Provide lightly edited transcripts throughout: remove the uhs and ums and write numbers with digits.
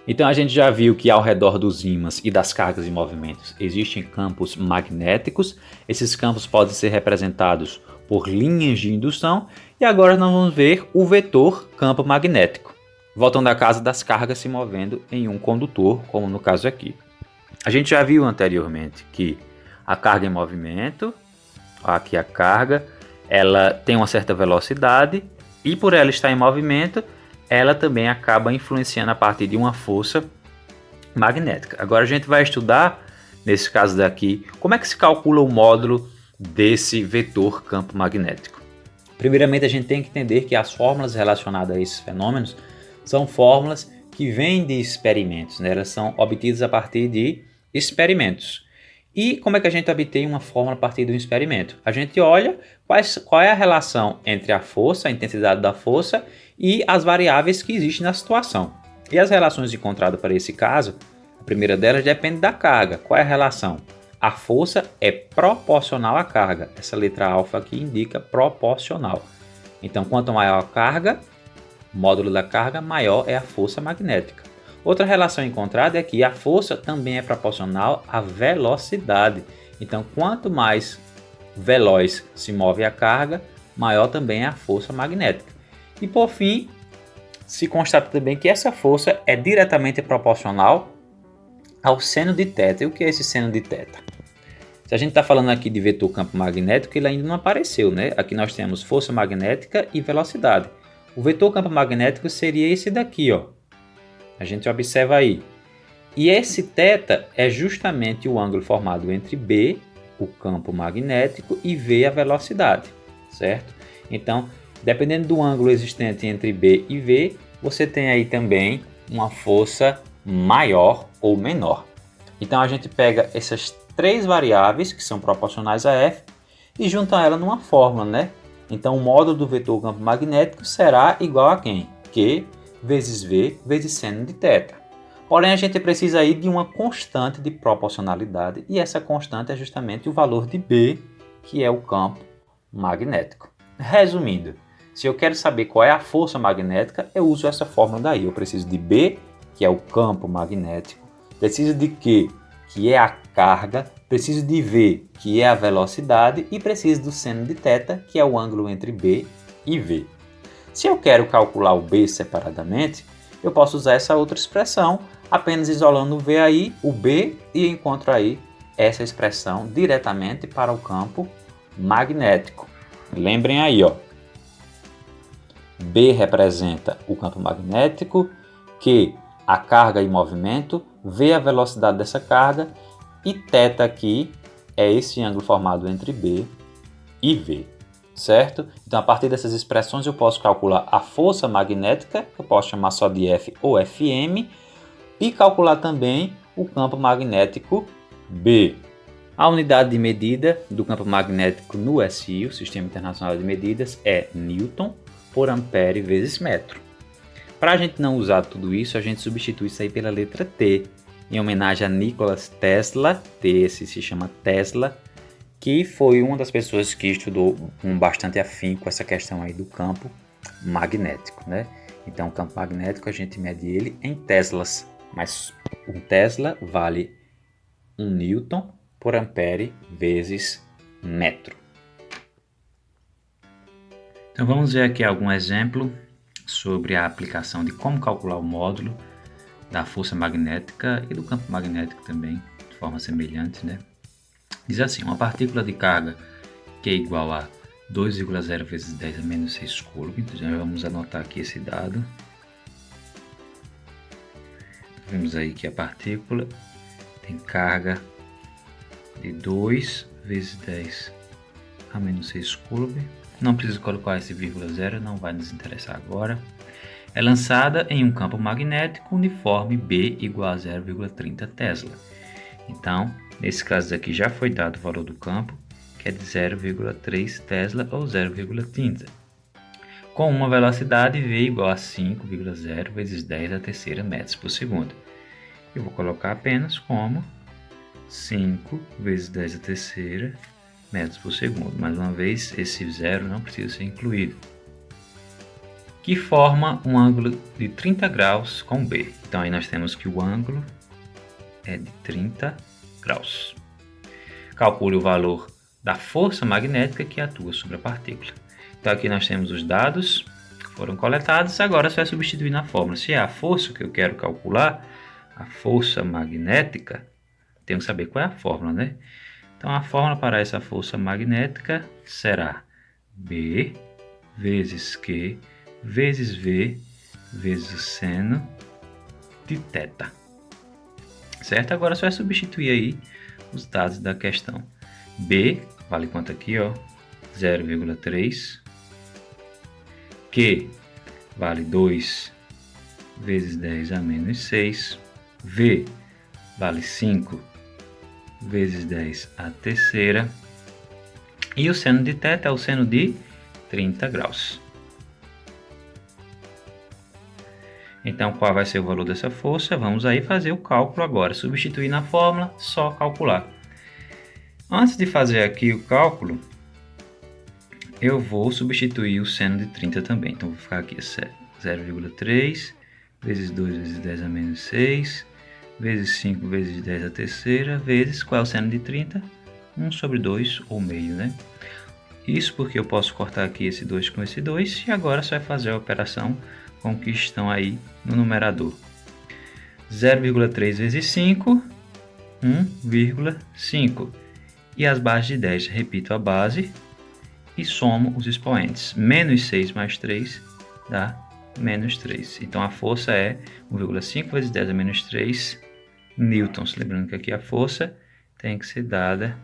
Então a gente já viu que ao redor dos ímãs e das cargas em movimentos existem campos magnéticos. Esses campos podem ser representados por linhas de indução. E agora nós vamos ver o vetor campo magnético, voltando à casa das cargas se movendo em um condutor, como no caso aqui. A gente já viu anteriormente que a carga em movimento, aqui a carga, ela tem uma certa velocidade e por ela estar em movimento, ela também acaba influenciando a partir de uma força magnética. Agora a gente vai estudar, nesse caso daqui, como é que se calcula o módulo desse vetor campo magnético. Primeiramente, a gente tem que entender que as fórmulas relacionadas a esses fenômenos são fórmulas que vêm de experimentos, né? Elas são obtidas a partir de experimentos. E como é que a gente obtém uma fórmula a partir de um experimento? A gente olha qual é a relação entre a força, a intensidade da força e as variáveis que existem na situação. E as relações encontradas para esse caso, a primeira delas depende da carga. Qual é a relação? A força é proporcional à carga. Essa letra alfa aqui indica proporcional. Então, quanto maior a carga, o módulo da carga, maior é a força magnética. Outra relação encontrada é que a força também é proporcional à velocidade. Então, quanto mais veloz se move a carga, maior também é a força magnética. E por fim, se constata também que essa força é diretamente proporcional ao seno de θ. E o que é esse seno de θ? Se a gente está falando aqui de vetor campo magnético, ele ainda não apareceu, né? Aqui nós temos força magnética e velocidade. O vetor campo magnético seria esse daqui, ó. A gente observa aí. E esse θ é justamente o ângulo formado entre B, o campo magnético, e V, a velocidade, certo? Então, dependendo do ângulo existente entre B e V, você tem aí também uma força maior ou menor. Então, a gente pega essas três variáveis que são proporcionais a F e junta ela numa fórmula, né? Então, o módulo do vetor campo magnético será igual a quem? Q vezes V vezes seno de θ. Porém, a gente precisa aí de uma constante de proporcionalidade e essa constante é justamente o valor de B, que é o campo magnético. Resumindo, se eu quero saber qual é a força magnética, eu uso essa fórmula daí. Eu preciso de B, que é o campo magnético, preciso de Q, que é a carga, preciso de V, que é a velocidade, e preciso do seno de θ, que é o ângulo entre B e V. Se eu quero calcular o B separadamente, eu posso usar essa outra expressão, apenas isolando o V aí, o B, e encontro aí essa expressão diretamente para o campo magnético. Lembrem aí, ó. B representa o campo magnético, Q a carga em movimento, V a velocidade dessa carga e θ aqui é esse ângulo formado entre B e V, certo? Então, a partir dessas expressões eu posso calcular a força magnética, que eu posso chamar só de F ou FM, e calcular também o campo magnético B. A unidade de medida do campo magnético no SI, o Sistema Internacional de Medidas, é Newton por ampere vezes metro. Para a gente não usar tudo isso, a gente substitui isso aí pela letra T, em homenagem a Nikola Tesla, esse se chama Tesla, que foi uma das pessoas que estudou com bastante afinco essa questão aí do campo magnético, né? Então, o campo magnético a gente mede ele em teslas, mas um Tesla vale 1 Newton por ampere vezes metro. Então, vamos ver aqui algum exemplo sobre a aplicação de como calcular o módulo da força magnética e do campo magnético também, de forma semelhante, né? Diz assim, uma partícula de carga que é igual a 2,0 vezes 10 a menos 6 coulomb. Então já vamos anotar aqui esse dado. Vemos aí que a partícula tem carga de 2 vezes 10 a menos 6 coulomb. Não preciso colocar esse vírgula zero, não vai nos interessar agora. É lançada em um campo magnético uniforme B igual a 0,30 Tesla. Então, nesse caso aqui já foi dado o valor do campo, que é de 0,3 Tesla ou 0,30. Com uma velocidade V igual a 5,0 vezes 10 a terceira metros por segundo. Eu vou colocar apenas como 5 vezes 10 a terceira metros por segundo. Mais uma vez, esse zero não precisa ser incluído. que forma um ângulo de 30 graus com B. Então aí nós temos que o ângulo é de 30 graus. Calcule o valor da força magnética que atua sobre a partícula. Então aqui nós temos os dados que foram coletados, agora só é substituir na fórmula. Se é a força que eu quero calcular, a força magnética, tenho que saber qual é a fórmula, né? Então a fórmula para essa força magnética será B vezes Q vezes V vezes o seno de θ. Certo? Agora só é substituir aí os dados da questão. B vale quanto aqui, ó? 0,3. Q vale 2 vezes 10 a menos 6. V vale 5 vezes 10 a terceira. E o seno de θ é o seno de 30 graus. Então, qual vai ser o valor dessa força? Vamos aí fazer o cálculo agora. Substituir na fórmula, só calcular. Antes de fazer aqui o cálculo, eu vou substituir o seno de 30 também. Então, vou ficar aqui 0,3 vezes 2 vezes 10 a menos 6, vezes 5 vezes 10 a terceira, vezes, qual é o seno de 30? 1 sobre 2, ou meio, né? Isso porque eu posso cortar aqui esse 2 com esse 2, e agora só é fazer a operação com que estão aí no numerador. 0,3 vezes 5, 1,5. E as bases de 10, repito a base e somo os expoentes. Menos 6 mais 3 dá menos 3. Então a força é 1,5 vezes 10 a menos 3 newtons. Lembrando que aqui a força tem que ser dada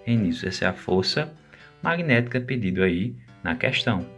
em newtons. Essa é a força magnética pedida aí na questão.